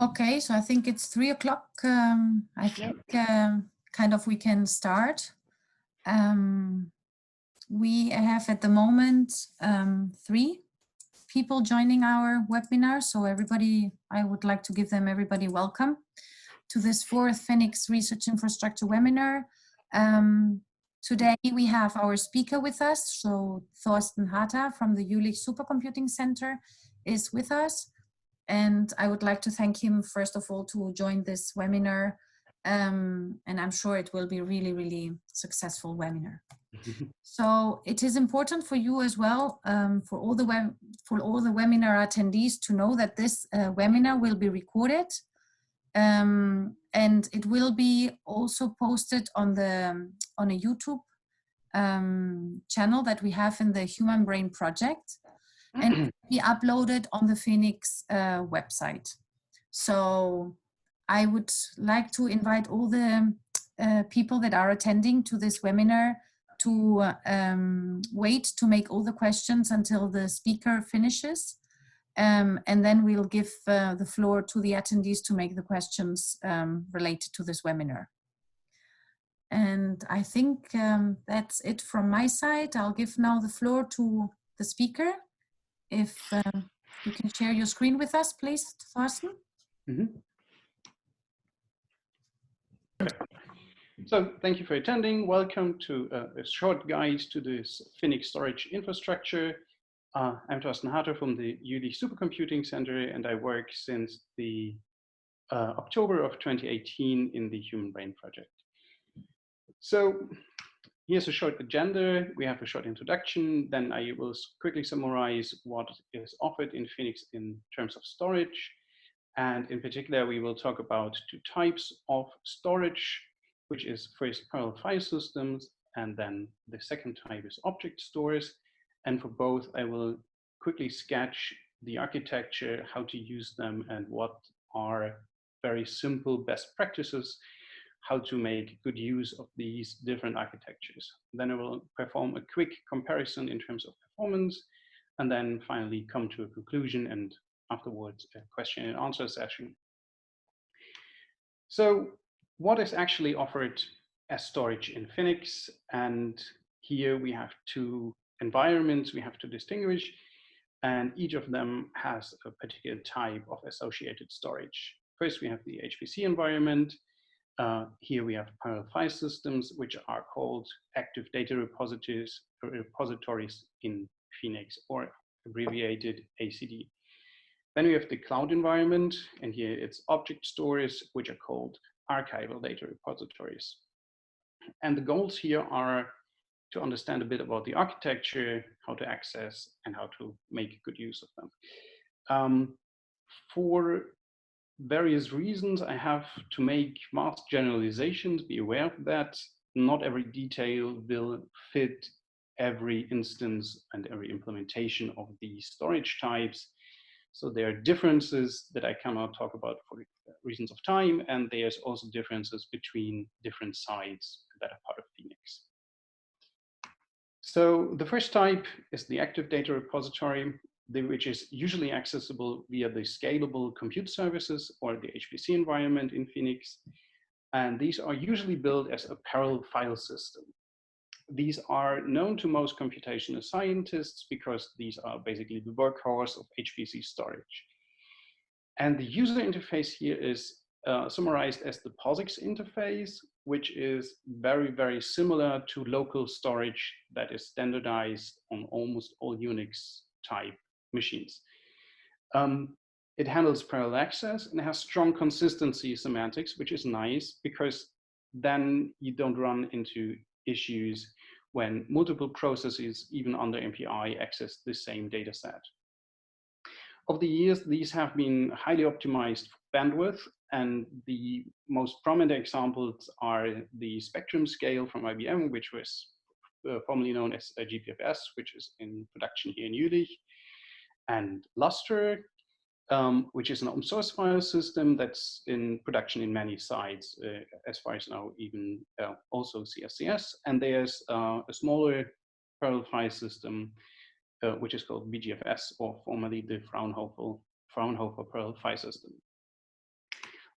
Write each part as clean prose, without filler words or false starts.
Okay, so I think it's 3 o'clock. I think kind of we can start. We have at the moment 3 people joining our webinar. So everybody, I would like to give them everybody welcome to this 4th Fenix Research Infrastructure Webinar. Today we have our speaker with us. So Thorsten Harter from the Jülich Supercomputing Center is with us. And I would like to thank him, first of all, to join this webinar. And I'm sure it will be really, really successful webinar. So it is important for you as well, for all the webinar attendees to know that this webinar will be recorded. And it will be also posted on a YouTube channel that we have in the Human Brain Project, and be uploaded on the Fenix website. So I would like to invite all the people that are attending to this webinar to wait to make all the questions until the speaker finishes. And then we'll give the floor to the attendees to make the questions related to this webinar. And I think that's it from my side. I'll give now the floor to the speaker. If you can share your screen with us, please, Thorsten. So thank you for attending. Welcome to a short guide to this Fenix storage infrastructure. I'm Thorsten Harter from the Jülich Supercomputing Center, and I work since the October of 2018 in the Human Brain Project. So here's a short agenda. We have a short introduction. Then I will quickly summarize what is offered in Fenix in terms of storage. And in particular, we will talk about 2 types of storage, which is first parallel file systems, and then the second type is object stores. And for both, I will quickly sketch the architecture, how to use them, and what are very simple best practices, how to make good use of these different architectures. Then I will perform a quick comparison in terms of performance, and then finally come to a conclusion, and afterwards a question and answer session. So what is actually offered as storage in Fenix? And here we have 2 environments we have to distinguish, and each of them has a particular type of associated storage. First, we have the HPC environment. Here we have parallel file systems, which are called active data repositories in Fenix, or abbreviated ACD. Then we have the cloud environment, and here it's object stores, which are called archival data repositories. And the goals here are to understand a bit about the architecture, how to access, and how to make good use of them. For various reasons, I have to make vast generalizations. Be aware of that. Not every detail will fit every instance and every implementation of these storage types. So there are differences that I cannot talk about for reasons of time, and there's also differences between different sites that are part of Fenix. So the first type is the active data repository, which is usually accessible via the scalable compute services or the HPC environment in Fenix. And these are usually built as a parallel file system. These are known to most computational scientists because these are basically the workhorse of HPC storage. And the user interface here is summarized as the POSIX interface, which is very, very similar to local storage that is standardized on almost all Unix type machines. It handles parallel access and has strong consistency semantics, which is nice because then you don't run into issues when multiple processes, even under MPI, access the same data set. Over the years, these have been highly optimized for bandwidth, and the most prominent examples are the Spectrum scale from IBM, which was formerly known as GPFS, which is in production here in Jülich, and Lustre, which is an open source file system that's in production in many sites, as far as now, even also CSCS. And there's a smaller parallel file system, which is called BGFS, or formerly the Fraunhofer Fraunhofer Perl file system.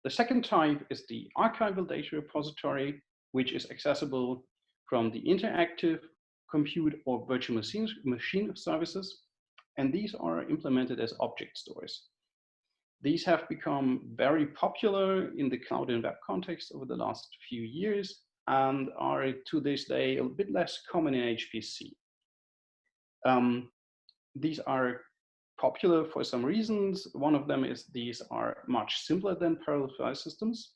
The second type is the Archival Data Repository, which is accessible from the interactive compute or virtual machine services, and these are implemented as object stores. These have become very popular in the cloud and web context over the last few years and are to this day a bit less common in HPC. These are popular for some reasons. One of them is these are much simpler than parallel file systems.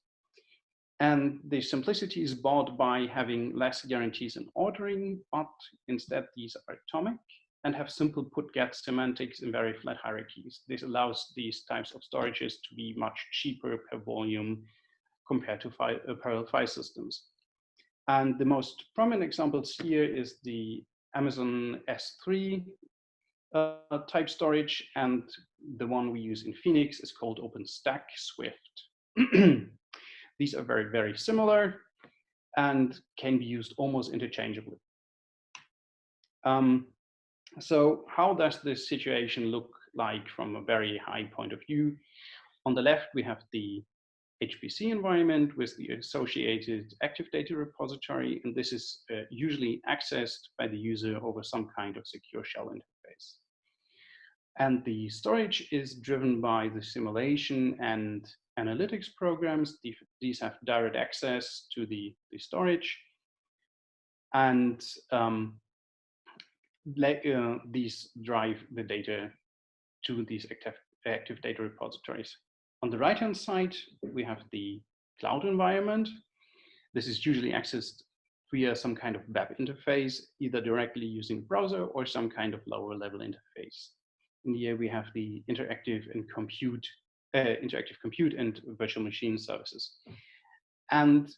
And the simplicity is bought by having less guarantees in ordering, but instead these are atomic and have simple put-get semantics in very flat hierarchies. This allows these types of storages to be much cheaper per volume compared to parallel file systems. And the most prominent examples here is the Amazon S3 type storage, and the one we use in Phoenix is called OpenStack Swift. These are very, very similar and can be used almost interchangeably. So how does this situation look like from a very high point of view? On the left, we have the HPC environment with the associated active data repository, and this is usually accessed by the user over some kind of secure shell interface. And the storage is driven by the simulation and analytics programs. These have direct access to the storage, and these drive the data to these active data repositories. On the right-hand side, we have the cloud environment. This is usually accessed via some kind of web interface, either directly using browser or some kind of lower level interface. And here we have the interactive compute and virtual machine services. And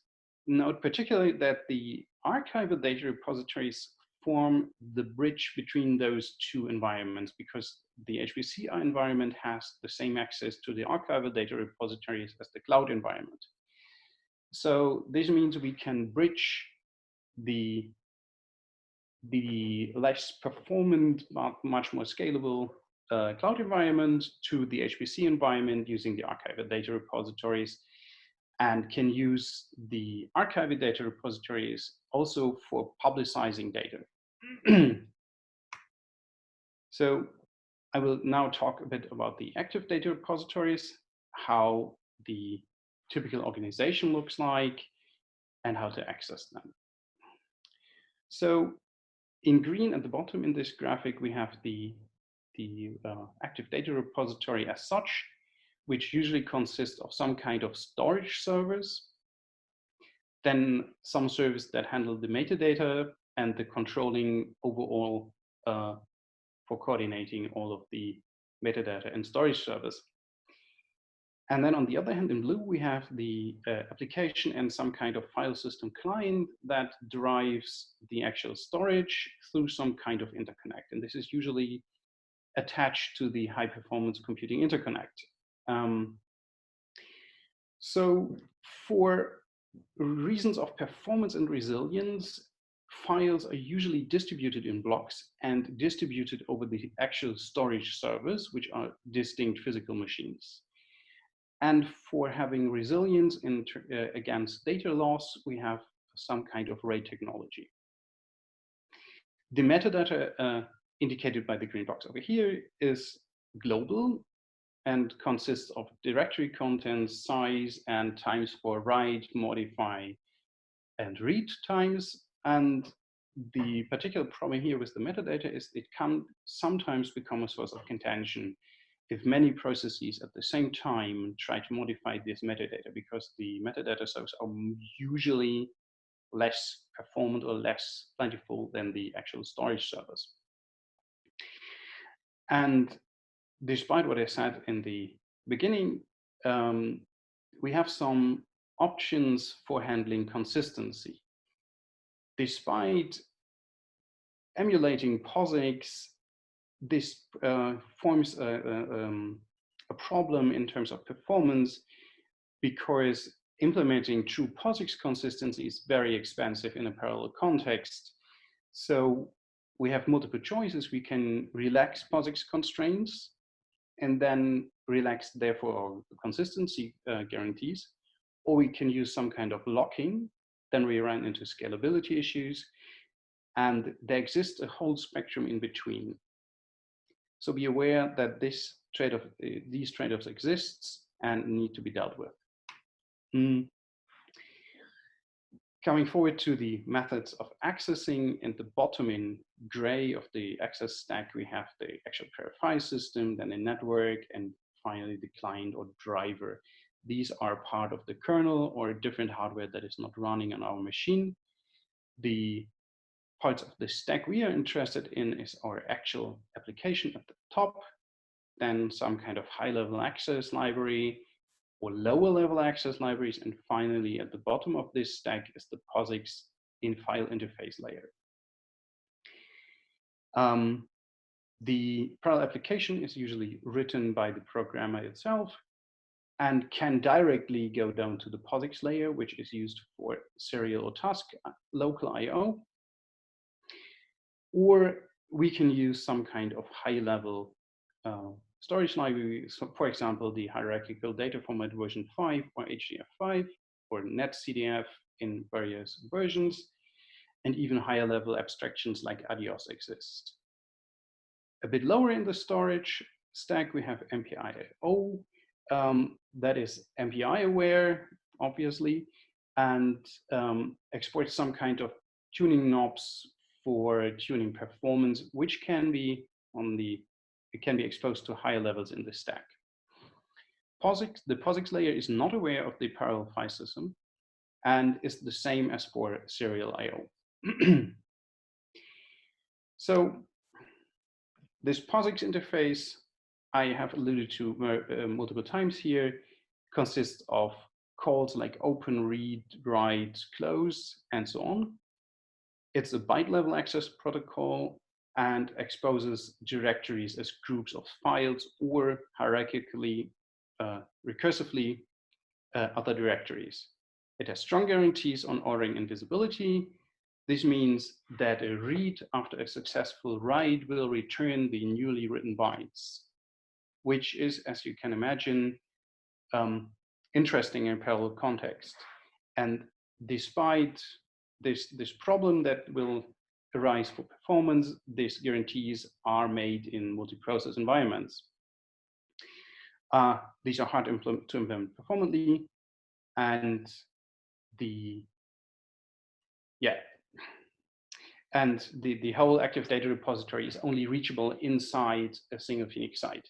note particularly that the archival data repositories form the bridge between those two environments, because the HPC environment has the same access to the archival data repositories as the cloud environment. So this means we can bridge the less performant but much more scalable cloud environment to the HPC environment using the archival data repositories, and can use the archival data repositories also for publicizing data. So I will now talk a bit about the active data repositories, how the typical organization looks like, and how to access them. So in green at the bottom in this graphic, we have the active data repository as such, which usually consists of some kind of storage servers, then some servers that handle the metadata and the controlling overall for coordinating all of the metadata and storage servers. And then on the other hand, in blue, we have the application and some kind of file system client that drives the actual storage through some kind of interconnect. And this is usually attached to the high performance computing interconnect. So for reasons of performance and resilience, files are usually distributed in blocks and distributed over the actual storage servers, which are distinct physical machines. And for having resilience against data loss, we have some kind of RAID technology. The metadata indicated by the green box over here is global and consists of directory contents, size, and times for write, modify, and read times. And the particular problem here with the metadata is it can sometimes become a source of contention if many processes at the same time try to modify this metadata, because the metadata servers are usually less performant or less plentiful than the actual storage servers. And despite what I said in the beginning, we have some options for handling consistency. Despite emulating POSIX, this forms a problem in terms of performance, because implementing true POSIX consistency is very expensive in a parallel context. So we have multiple choices. We can relax POSIX constraints and then relaxed, therefore, consistency guarantees, or we can use some kind of locking. Then we run into scalability issues, and there exists a whole spectrum in between. So be aware that these trade-offs exists and need to be dealt with. Coming forward to the methods of accessing, in the bottom in gray of the access stack, we have the actual file system, then a network, and finally the client or driver. These are part of the kernel or different hardware that is not running on our machine. The parts of the stack we are interested in is our actual application at the top, then some kind of high-level access library or lower-level access libraries, and finally at the bottom of this stack is the POSIX in file interface layer. The parallel application is usually written by the programmer itself and can directly go down to the POSIX layer, which is used for serial or task local I/O. Or we can use some kind of high-level storage library, so for example, the hierarchical data format version 5 or HDF5 or NetCDF in various versions, and even higher level abstractions like Adios exist. A bit lower in the storage stack, we have MPI-O, that is MPI aware, obviously, and exports some kind of tuning knobs for tuning performance, which can be exposed to higher levels in the stack. The POSIX layer is not aware of the parallel file system and is the same as for serial I/O. So this POSIX interface, I have alluded to multiple times here, consists of calls like open, read, write, close, and so on. It's a byte level access protocol and exposes directories as groups of files or hierarchically, recursively other directories. It has strong guarantees on ordering and visibility. This means that a read after a successful write will return the newly written bytes, which is, as you can imagine, interesting in parallel context. And despite this problem that will arise for performance, these guarantees are made in multi-process environments. These are hard to implement performantly, and the whole active data repository is only reachable inside a single Phoenix site.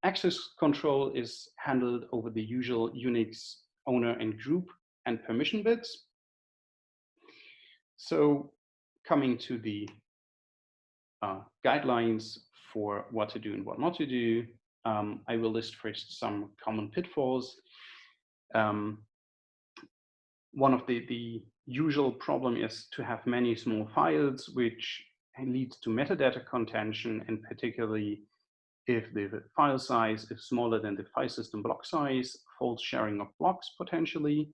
Access control is handled over the usual Unix owner and group and permission bits. So coming to the guidelines for what to do and what not to do, I will list first some common pitfalls. One of the usual problem is to have many small files, which leads to metadata contention, and particularly if the file size is smaller than the file system block size, false sharing of blocks potentially.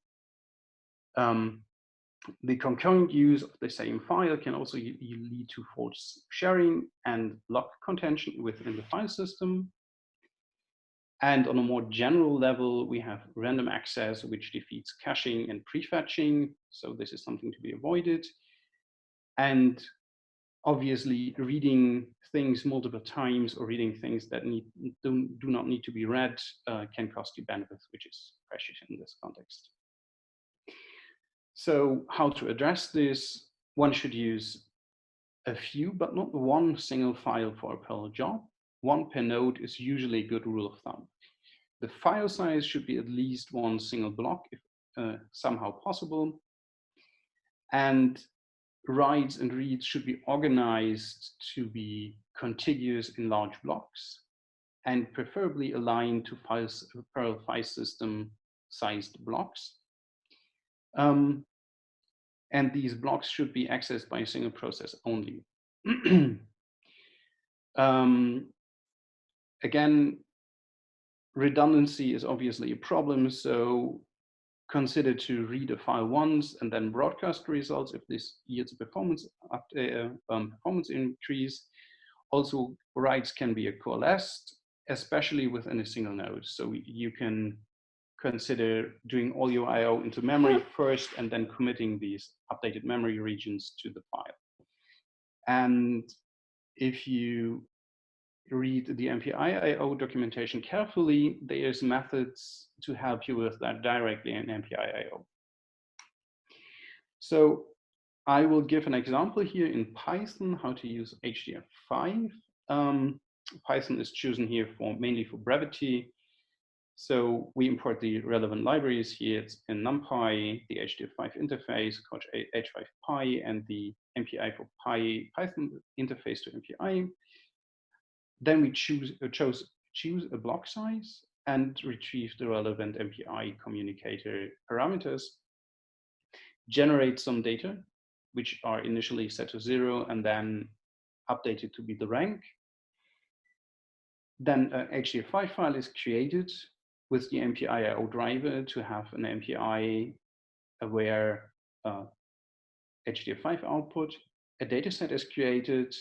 The concurrent use of the same file can also lead to false sharing and block contention within the file system. And on a more general level, we have random access, which defeats caching and prefetching. So this is something to be avoided. And obviously, reading things multiple times or reading things that do not need to be read can cost you bandwidth, which is precious in this context. So how to address this? One should use a few, but not one single file for a parallel job. One per node is usually a good rule of thumb. The file size should be at least one single block, if somehow possible. And writes and reads should be organized to be contiguous in large blocks and preferably aligned to parallel file system sized blocks. And these blocks should be accessed by a single process only. Again, redundancy is obviously a problem, so consider to read a file once and then broadcast results if this yields a performance increase. Also, writes can be coalesced especially within a single node. So you can consider doing all your I/O into memory first and then committing these updated memory regions to the file. And if you read the MPI I/O documentation carefully, there's methods to help you with that directly in MPI I/O. So I will give an example here in Python how to use HDF5. Python is chosen here mainly for brevity. So we import the relevant libraries here. It's in NumPy, the HDF5 interface called H5Py, and the MPI for Python interface to MPI. Then we choose a block size and retrieve the relevant MPI communicator parameters, generate some data, which are initially set to 0 and then updated to be the rank. Then an HDF5 file is created with the MPI I/O driver to have an MPI aware HDF5 output. A dataset is created,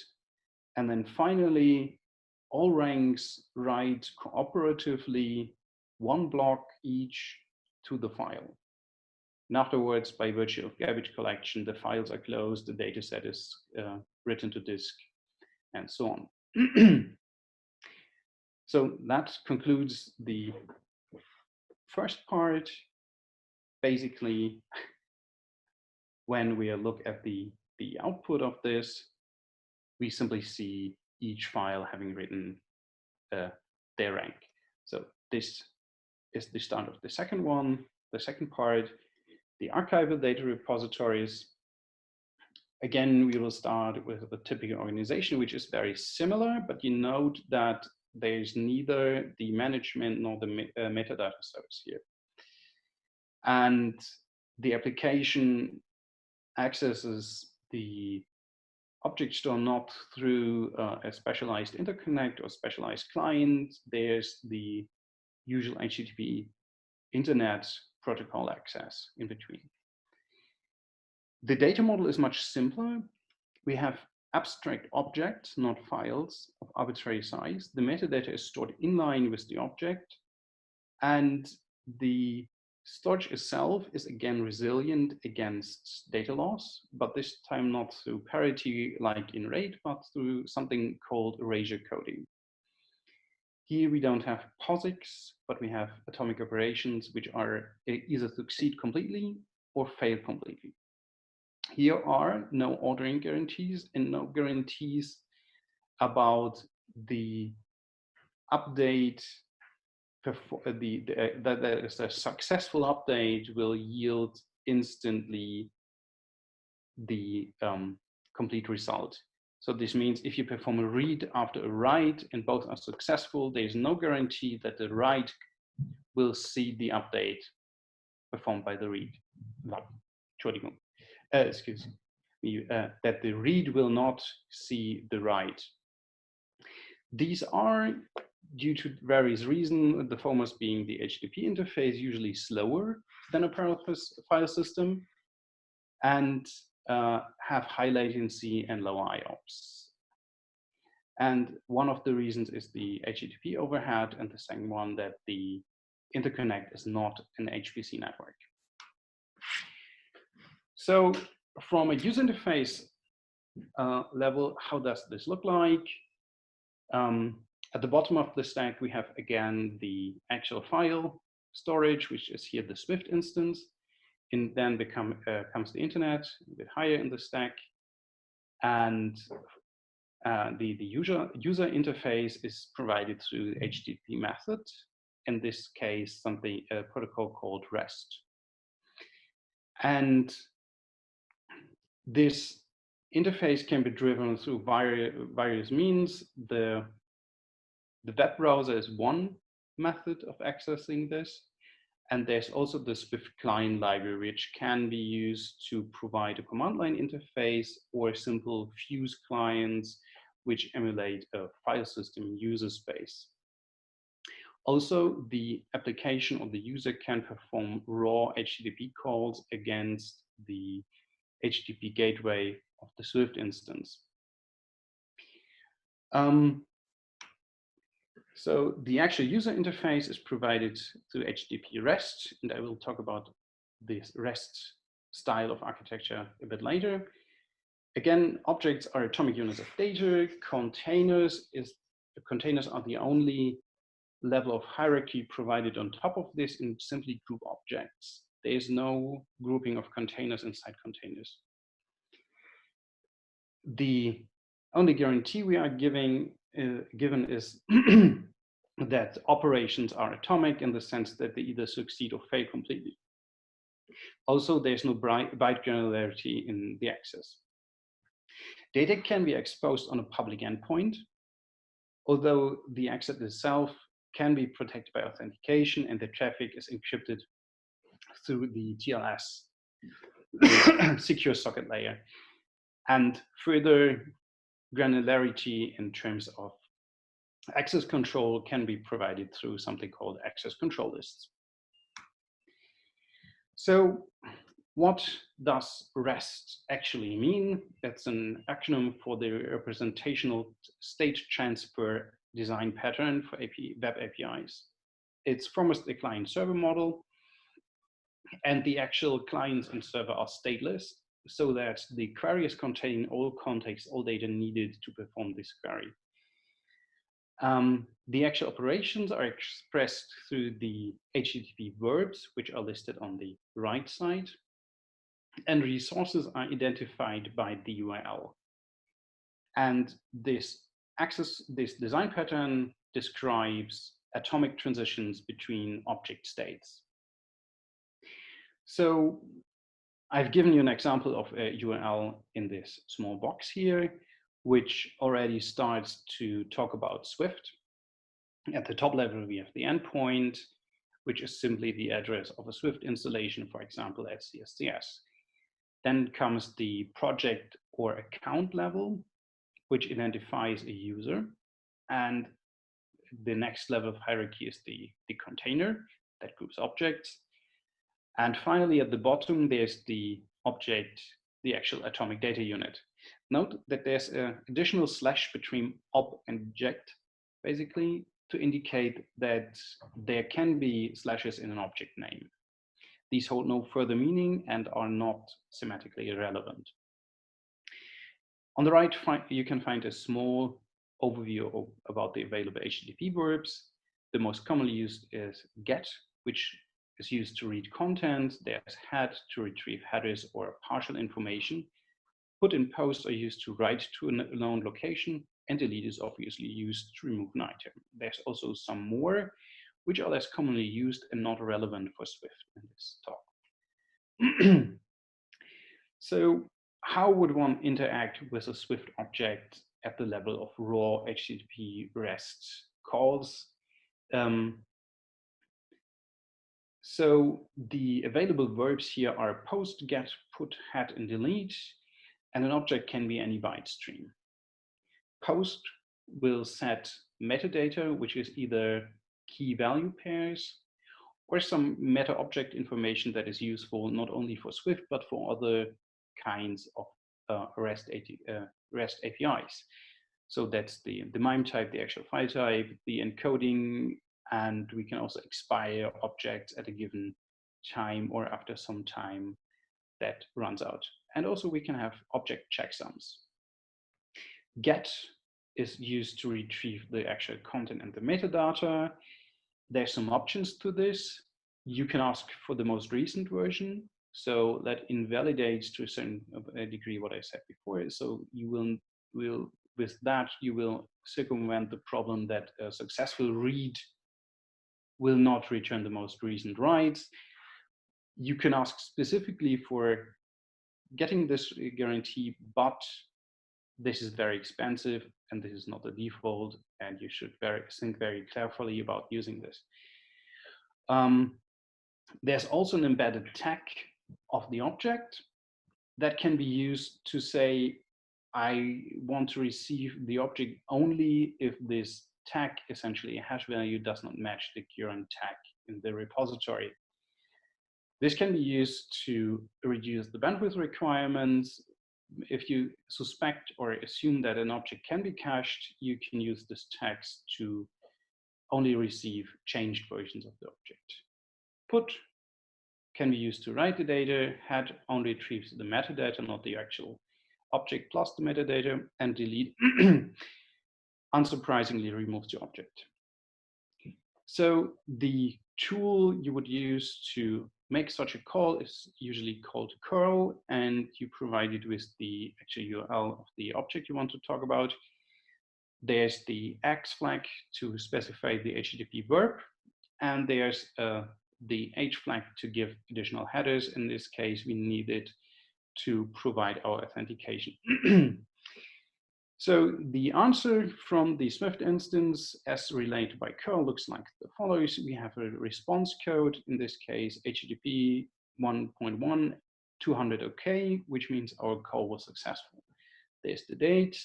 and then finally, all ranks write cooperatively one block each to the file. And afterwards, by virtue of garbage collection, the files are closed, the dataset is written to disk, and so on. So that concludes the first part. Basically, when we look at the output of this, we simply see each file having written their rank. So this is the start of the second one. The second part, the archival data repositories. Again, we will start with a typical organization, which is very similar, but you note that there's neither the management nor the metadata service here. And the application accesses the object store not through a specialized interconnect or specialized client. There's the usual HTTP internet protocol access in between. The data model is much simpler. We have abstract objects, not files, of arbitrary size. The metadata is stored in line with the object, and the storage itself is again resilient against data loss, but this time not through parity like in RAID, but through something called erasure coding. Here we don't have POSIX, but we have atomic operations which are either succeed completely or fail completely. Here are no ordering guarantees and no guarantees about the update, that a successful update will yield instantly the complete result. So this means if you perform a read after a write and both are successful, there is no guarantee that the write will see the update performed by the read. Excuse me, that the read will not see the write. These are, due to various reasons, the foremost being the HTTP interface, usually slower than a parallel file system, and have high latency and low IOPS. And one of the reasons is the HTTP overhead, and the second one that the interconnect is not an HPC network. So from a user interface level, how does this look like? At the bottom of the stack, we have again the actual file storage, which is here the Swift instance. And then comes the internet, a bit higher in the stack. And the user interface is provided through the HTTP method. In this case, a protocol called REST. And this interface can be driven through various means. The web browser is one method of accessing this. And there's also the Swift client library, which can be used to provide a command line interface or simple fuse clients, which emulate a file system user space. Also, the application of the user can perform raw HTTP calls against the HTTP gateway of the Swift instance. So the actual user interface is provided through HTTP REST, and I will talk about this REST style of architecture a bit later. Again, objects are atomic units of data. Containers are the only level of hierarchy provided on top of this in simply group objects. There is no grouping of containers inside containers. The only guarantee we are given is that operations are atomic in the sense that they either succeed or fail completely. Also, there's no byte granularity in the access. Data can be exposed on a public endpoint, although the access itself can be protected by authentication and the traffic is encrypted through the TLS secure socket layer. And further granularity in terms of access control can be provided through something called access control lists. So what does REST actually mean? It's an acronym for the representational state transfer design pattern for web APIs. It's promised a client server model, and the actual clients and server are stateless, so that the query is containing all context, all data needed to perform this query. The actual operations are expressed through the HTTP verbs, which are listed on the right side, and resources are identified by the URL. And this design pattern describes atomic transitions between object states. So I've given you an example of a URL in this small box here, which already starts to talk about Swift. At the top level, we have the endpoint, which is simply the address of a Swift installation, for example, at CSCS. Then comes the project or account level, which identifies a user. And the next level of hierarchy is the container that groups objects. And finally, at the bottom, there's the object, the actual atomic data unit. Note that there's an additional slash between ob and object, basically, to indicate that there can be slashes in an object name. These hold no further meaning and are not semantically irrelevant. On the right, you can find a small overview about the available HTTP verbs. The most commonly used is get, which is used to read content. There's head to retrieve headers or partial information. Put and post are used to write to a known location, and delete is obviously used to remove an item. There's also some more, which are less commonly used and not relevant for Swift in this talk. So how would one interact with a Swift object at the level of raw HTTP REST calls? So the available verbs here are post, get, put, head, and delete, and an object can be any byte stream. Post will set metadata, which is either key value pairs or some meta object information that is useful not only for Swift, but for other kinds of REST APIs. So that's the MIME type, the actual file type, the encoding, and we can also expire objects at a given time or after some time that runs out. And also we can have object checksums. Get is used to retrieve the actual content and the metadata. There's some options to this. You can ask for the most recent version. So that invalidates to a certain degree what I said before. So you will with that, you will circumvent the problem that a successful read will not return the most recent writes. You can ask specifically for getting this guarantee, but this is very expensive and this is not the default, and you should think very carefully about using this. There's also an embedded tag of the object that can be used to say, I want to receive the object only if this tag, essentially a hash value, does not match the current tag in the repository. This can be used to reduce the bandwidth requirements. If you suspect or assume that an object can be cached, you can use this tag to only receive changed versions of the object. Put can be used to write the data. Head only retrieves the metadata, not the actual object plus the metadata, and delete unsurprisingly removes the object. So the tool you would use to make such a call is usually called curl, and you provide it with the actual URL of the object you want to talk about. There's the X flag to specify the HTTP verb, and there's the H flag to give additional headers. In this case, we need it to provide our authentication. So the answer from the Swift instance as relayed by curl looks like the follows. We have a response code, in this case, HTTP 1.1 200 OK, which means our call was successful. There's the date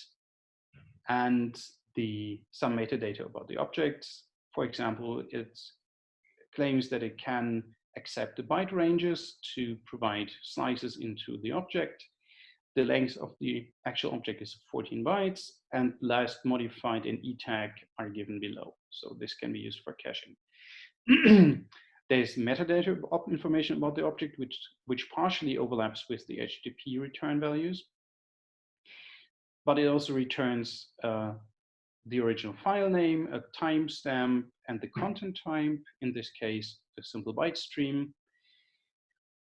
and some metadata about the object. For example, it claims that it can accept the byte ranges to provide slices into the object. The length of the actual object is 14 bytes, and last modified and E tag are given below. So this can be used for caching. There's metadata information about the object, which partially overlaps with the HTTP return values, but it also returns the original file name, a timestamp, and the content type, in this case, a simple byte stream.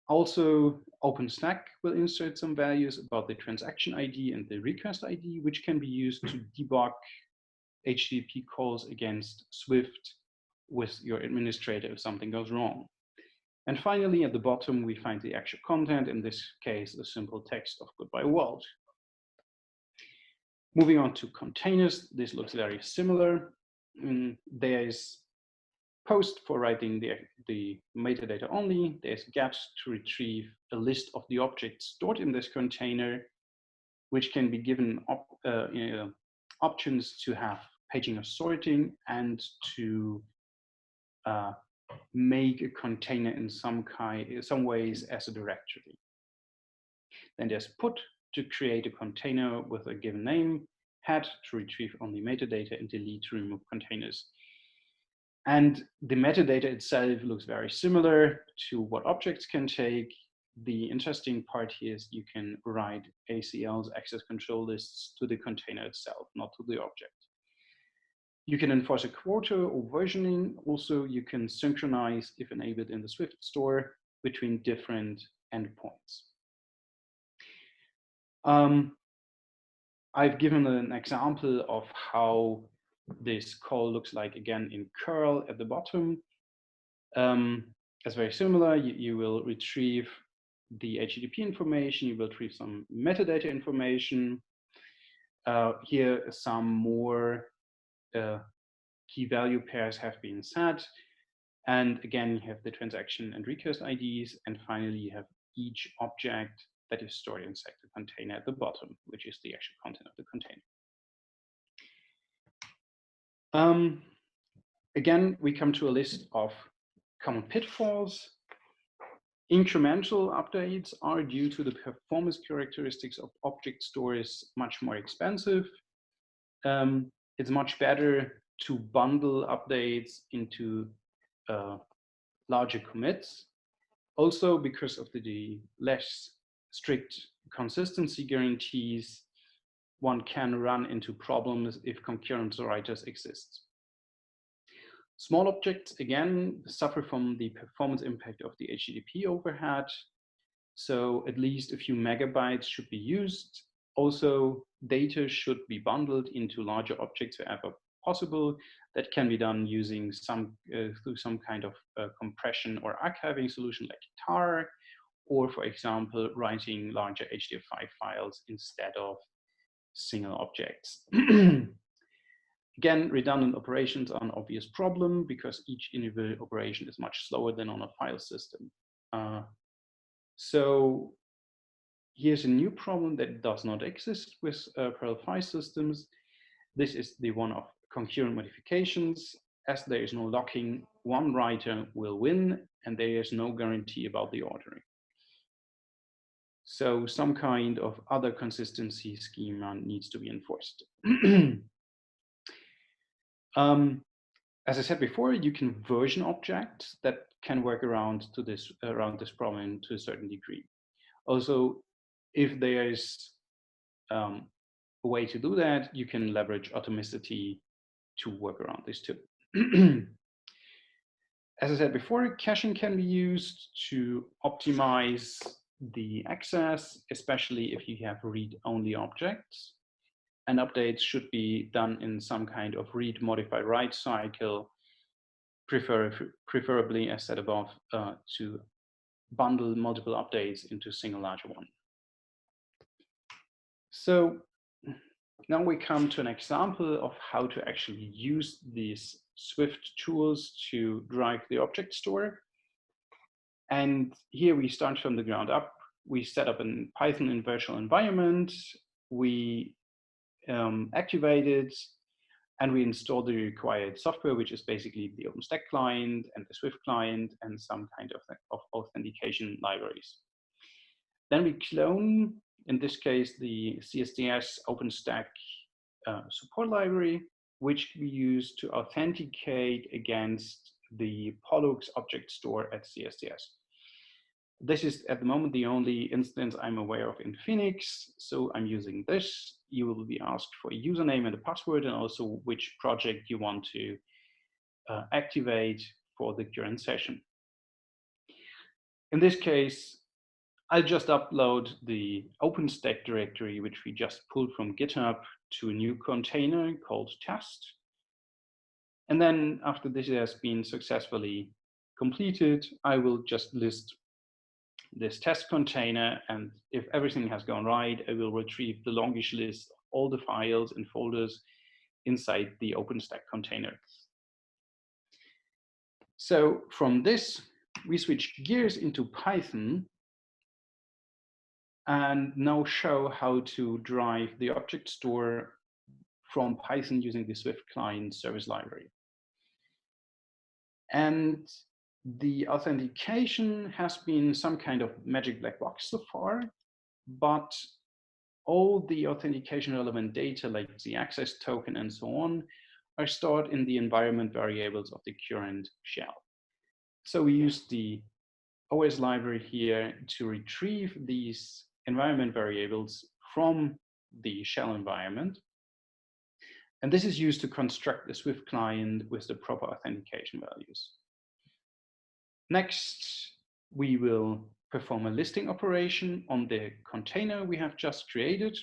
Also, OpenStack will insert some values about the transaction ID and the request ID, which can be used to debug HTTP calls against Swift with your administrator if something goes wrong. And finally, at the bottom, we find the actual content, in this case, a simple text of goodbye world. Moving on to containers, this looks very similar. There's post for writing the metadata only. There's get to retrieve a list of the objects stored in this container, which can be given options to have paging or sorting and to make a container in some ways as a directory. Then there's put to create a container with a given name, head to retrieve only metadata, and delete to remove containers. And the metadata itself looks very similar to what objects can take. The interesting part here is you can write ACL's access control lists to the container itself, not to the object. You can enforce a quota or versioning. Also, you can synchronize, if enabled in the Swift store, between different endpoints. I've given an example of how this call looks like again in curl at the bottom. It's very similar. You will retrieve the HTTP information. You will retrieve some metadata information. Here, some more key value pairs have been set. And again, you have the transaction and request IDs. And finally, you have each object that is stored inside the container at the bottom, which is the actual content of the container. Again, we come to a list of common pitfalls. Incremental updates are, due to the performance characteristics of object stores, much more expensive. It's much better to bundle updates into larger commits. Also, because of the less strict consistency guarantees, one can run into problems if concurrent writers exist. Small objects, again, suffer from the performance impact of the HTTP overhead. So at least a few megabytes should be used. Also, data should be bundled into larger objects wherever possible. That can be done using through some kind of compression or archiving solution like tar, or for example, writing larger HDF5 files instead of single objects. Again, redundant operations are an obvious problem because each individual operation is much slower than on a file system. So here's a new problem that does not exist with Perl file systems. This is the one of concurrent modifications. As there is no locking, one writer will win, and there is no guarantee about the ordering. So some kind of other consistency schema needs to be enforced. As I said before, you can version objects that can work around this problem to a certain degree. Also, if there is a way to do that, you can leverage atomicity to work around this too. As I said before, caching can be used to optimize the access, especially if you have read-only objects. And updates should be done in some kind of read, modify, write cycle, preferably as said above, to bundle multiple updates into a single larger one. So now we come to an example of how to actually use these Swift tools to drive the object store. And here we start from the ground up. We set up in Python in virtual environment. We activate it, and we install the required software, which is basically the OpenStack client and the Swift client and some kind of authentication libraries. Then we clone, in this case, the CSDS OpenStack support library, which we use to authenticate against the Pollux object store at CSDS. This is at the moment the only instance I'm aware of in Phoenix, so I'm using this. You will be asked for a username and a password, and also which project you want to activate for the current session. In this case, I'll just upload the OpenStack directory, which we just pulled from GitHub, to a new container called test. And then after this has been successfully completed, I will just list this test container, and if everything has gone right, I will retrieve the longish list of all the files and folders inside the OpenStack container. So from this, we switch gears into Python and now show how to drive the object store from Python using the Swift client service library. And the authentication has been some kind of magic black box so far, but all the authentication relevant data like the access token and so on are stored in the environment variables of the current shell. So we use the OS library here to retrieve these environment variables from the shell environment. And this is used to construct the Swift client with the proper authentication values. Next, we will perform a listing operation on the container we have just created,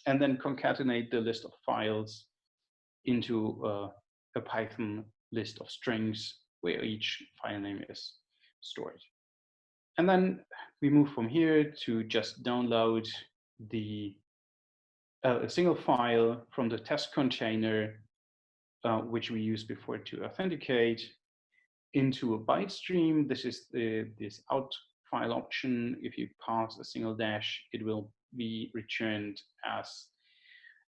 and then concatenate the list of files into a Python list of strings where each file name is stored. And then we move from here to just download a single file from the test container, which we used before to authenticate, into a byte stream. This is this out file option. If you pass a single dash, it will be returned as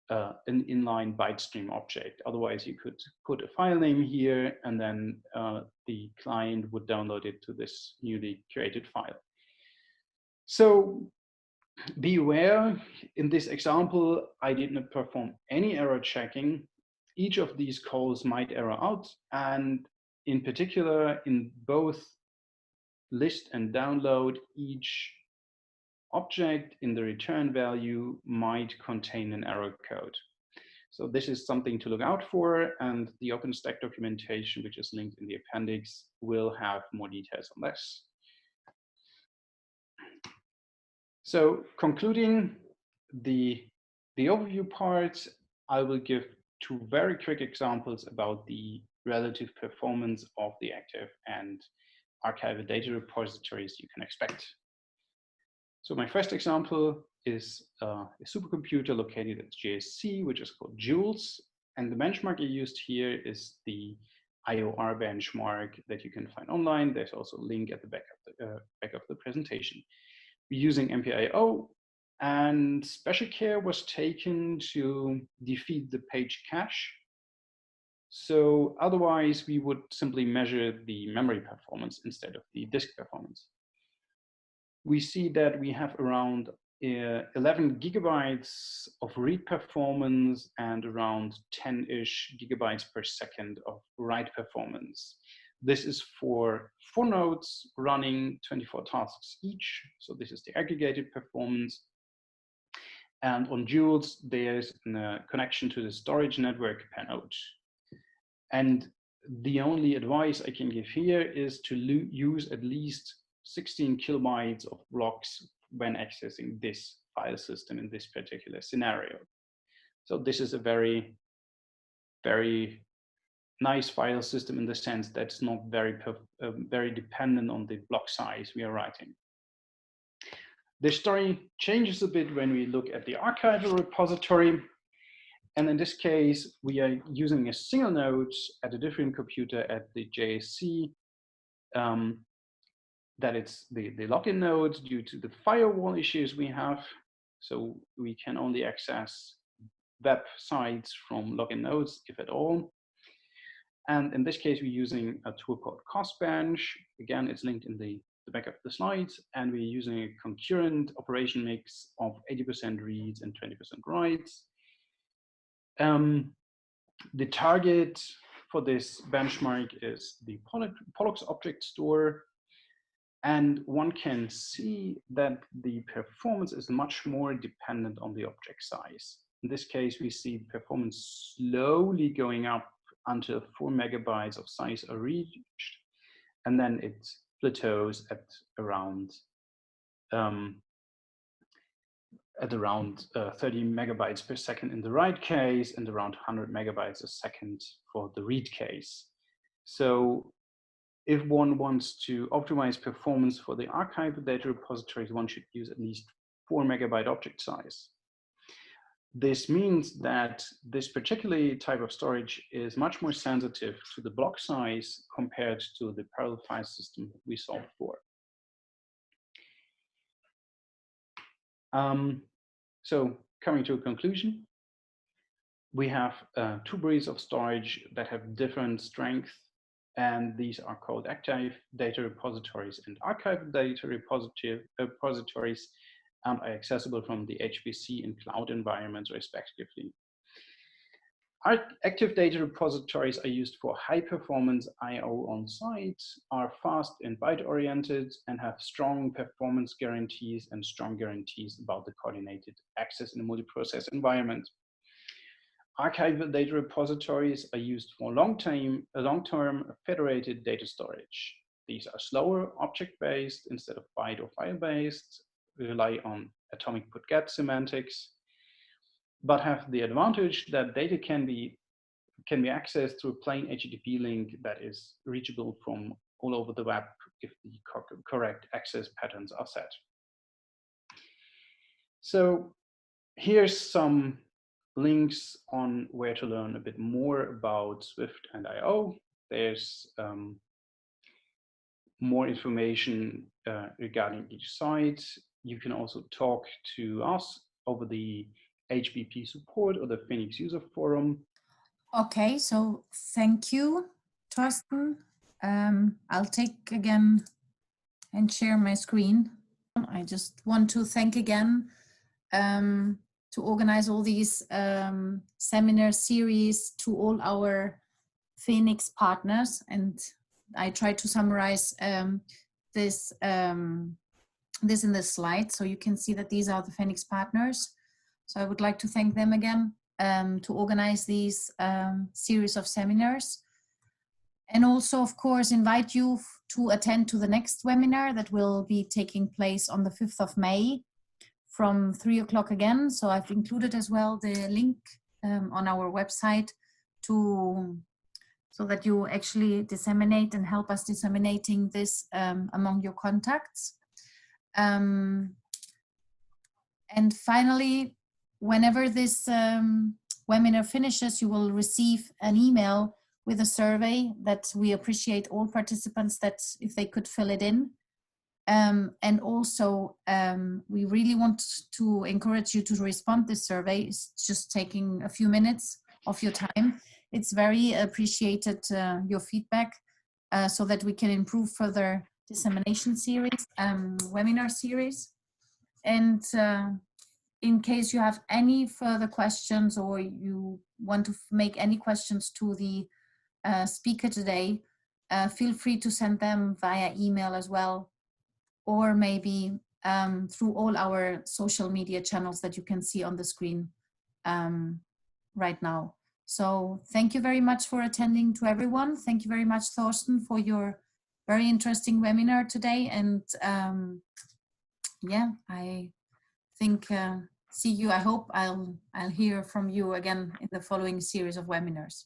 an inline byte stream object. Otherwise, you could put a file name here, and then the client would download it to this newly created file. So be aware, in this example, I did not perform any error checking. Each of these calls might error out, and in particular, in both list and download, each object in the return value might contain an error code. So this is something to look out for, and the OpenStack documentation, which is linked in the appendix, will have more details on this. So concluding the overview part, I will give two very quick examples about the relative performance of the active and archival data repositories you can expect. So my first example is a supercomputer located at JSC, which is called Joules. And the benchmark I used here is the IOR benchmark that you can find online. There's also a link at the back of the presentation. We're using MPIO, and special care was taken to defeat the page cache. So otherwise, we would simply measure the memory performance instead of the disk performance. We see that we have around 11 gigabytes of read performance and around 10-ish gigabytes per second of write performance. This is for 4 nodes running 24 tasks each. So this is the aggregated performance. And on Joules, there's a connection to the storage network per node. And the only advice I can give here is to use at least 16 kilobytes of blocks when accessing this file system in this particular scenario. So this is a very, very nice file system in the sense that it's not very dependent on the block size we are writing. The story changes a bit when we look at the archival repository. And in this case, we are using a single node at a different computer at the JSC. That it's the login node due to the firewall issues we have. So we can only access web sites from login nodes, if at all. And in this case, we're using a tool called CostBench. Again, it's linked in the back of the slides. And we're using a concurrent operation mix of 80% reads and 20% writes. The target for this benchmark is the Pollux object store. And one can see that the performance is much more dependent on the object size. In this case, we see performance slowly going up until 4 megabytes of size are reached. And then it plateaus at around 30 megabytes per second in the write case and around 100 megabytes a second for the read case. So if one wants to optimize performance for the archival data repositories, one should use at least 4 megabyte object size. This means that this particular type of storage is much more sensitive to the block size compared to the parallel file system we saw before. So coming to a conclusion, we have 2 breeds of storage that have different strengths, and these are called active data repositories and archival data repositories, and are accessible from the HPC and cloud environments respectively. Our active data repositories are used for high performance I/O on site, are fast and byte oriented, and have strong performance guarantees and strong guarantees about the coordinated access in a multiprocess environment. Archival data repositories are used for long-term federated data storage. These are slower, object-based instead of byte or file-based, rely on atomic put-get semantics, but have the advantage that data can be accessed through a plain HTTP link that is reachable from all over the web if the correct access patterns are set. So here's some links on where to learn a bit more about Swift and I/O. There's more information regarding each site. You can also talk to us over the HBP support or the Fenix user forum. Okay, so thank you, Thorsten. I'll take again and share my screen. I just want to thank again to organize all these seminar series to all our Fenix partners. And I try to summarize this in this slide, so you can see that these are the Fenix partners. So I would like to thank them again to organize these series of seminars. And also, of course, invite you to attend to the next webinar that will be taking place on the 5th of May from 3 o'clock again. So I've included as well the link on our website so that you actually disseminate and help us disseminating this among your contacts. And finally, whenever this webinar finishes, you will receive an email with a survey that we appreciate all participants that if they could fill it in. And also, we really want to encourage you to respond to this survey. It's just taking a few minutes of your time. It's very appreciated, your feedback, so that we can improve further dissemination series, webinar series. And in case you have any further questions or you want to make any questions to the speaker today, feel free to send them via email as well, or maybe through all our social media channels that you can see on the screen right now. So thank you very much for attending to everyone. Thank you very much, Thorsten, for your very interesting webinar today. And yeah, I think see you. I hope I'll hear from you again in the following series of webinars.